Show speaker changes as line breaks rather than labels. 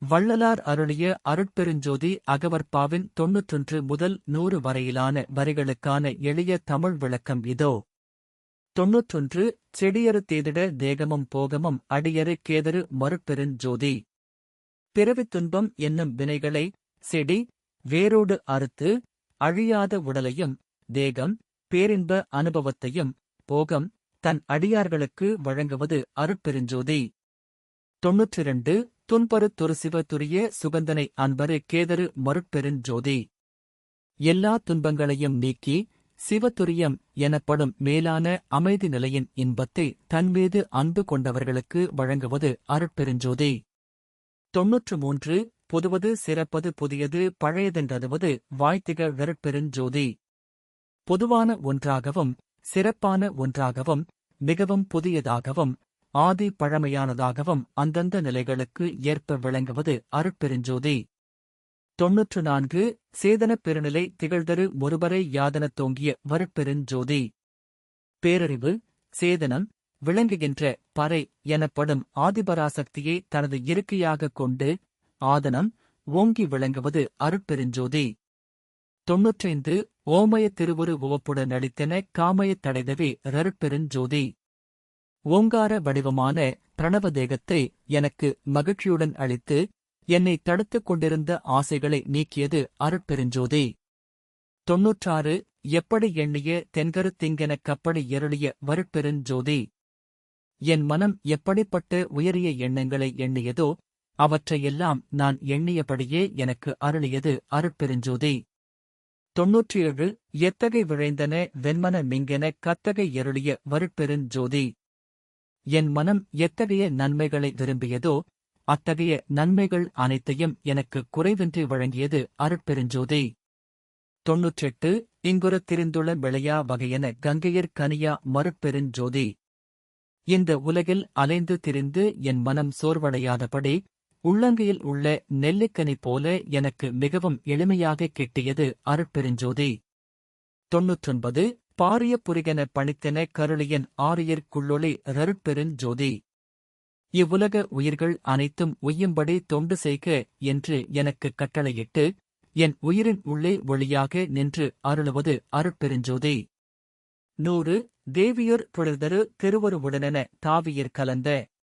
வள்ளலார் அருளிய அருட்பெருஞ்சோதி அகவற்பாவின் 91 முதல் 100 வரையிலான வரிகளுக்கான எளிய தமிழ் விளக்கம் இதோ. 91. செடியறு தேதிட தேகமும் போகமும் அடியறு கேதரு மருட்பெருஞ்சோதி. பிறவித் துன்பம் என்னும் வினைகளை செடி வேரோடு அறுத்து அழியாத உடலையும் தேகம் பேரின்ப அனுபவத்தையும் போகம் தன் அடியார்களுக்கு வழங்குவது அருட்பெருஞ்சோதி. 92. துன்பரு துருசிவ துரிய சுகந்தனை அன்பரு கேதரு மருட்பெருஞ்சோதி. எல்லா துன்பங்களையும் நீக்கி சிவதுரியம் எனப்படும் மேலான அமைதி நிலையின் இன்பத்தை தன்மீது அன்பு கொண்டவர்களுக்கு வழங்குவது அருட்பெருஞ்சோதி. 93. புதுவது சிறப்பது புதியது பழையதென்றதுவது வாய்த்திக வெறுட்பெருஞ்சோதி. பொதுவான ஒன்றாகவும் சிறப்பான ஒன்றாகவும் மிகவும் புதியதாகவும் ஆதி பழமையானதாகவும் அந்தந்த நிலைகளுக்கு ஏற்ப விளங்குவது அருட்பெருஞ்சோதி. 94. சேதனப் பெருநிலை திகழ்தரு ஒருவரை யாதனத் தோங்கிய வருட்பெருஞ்சோதி. பேரறிவு சேதனம் விளங்குகின்ற பறை எனப்படும் ஆதிபராசக்தியை தனது இருக்கையாகக் கொண்டு ஆதனம் ஓங்கி விளங்குவது அருட்பெருஞ்சோதி. 95. ஓமய திருவுரு உவப்புட நடித்தென காமயத் தடைதவே ரருட்பெருஞ்சோதி. ஓங்கார வடிவமான பிரணவதேகத்தை எனக்கு மகிழ்ச்சியுடன் அளித்து என்னை தடுத்துக் கொண்டிருந்த ஆசைகளை நீக்கியது அருட்பெருஞ்சோதி. 96. எப்படி எண்ணிய தென்கருத்திங்கெனக் கப்படி எருளிய வருட்பெருஞ்சோதி. என் மனம் எப்படிப்பட்ட உயரிய எண்ணங்களை எண்ணியதோ அவற்றையெல்லாம் நான் எண்ணியபடியே எனக்கு அருளியது அருட்பெருஞ்சோதி. 97. எத்தகை விழைந்தன வெண்மன மிங்கென கத்தகை எருளிய வருட்பெருஞ்சோதி. என் மனம் எத்தகைய நன்மைகளை விரும்பியதோ அத்தகைய நன்மைகள் அனைத்தையும் எனக்கு குறைவின்றி வழங்கியது அருட்பெருஞ்சோதி. 98. இங்குறத் திரிந்துள்ள விளையா வகையென கங்கையர் கனியா மருட்பெருஞ்சோதி. இந்த உலகில் அலைந்து திரிந்து என் மனம் சோர்வடையாதபடி உள்ளங்கையில் உள்ள நெல்லிக்கனி போல எனக்கு மிகவும் எளிமையாகக் கிட்டியது அருட்பெருஞ்சோதி. 99. பாரிய புரிகென பணித்தென கருளியன் ஆரியர் குள்ளொளி ரருட்பெருஞ்சோதி. இவ்வுலக உயிர்கள் அனைத்தும் உய்யும்படி தொண்டு செய்க என்று எனக்கு கட்டளையிட்டு என் உயிரின் உள்ளே ஒளியாக நின்று அருளுவது அருட்பெருஞ்சோதி. 100. தேவியர் புலர்தரு திருவருவுடனென தாவியர் கலந்த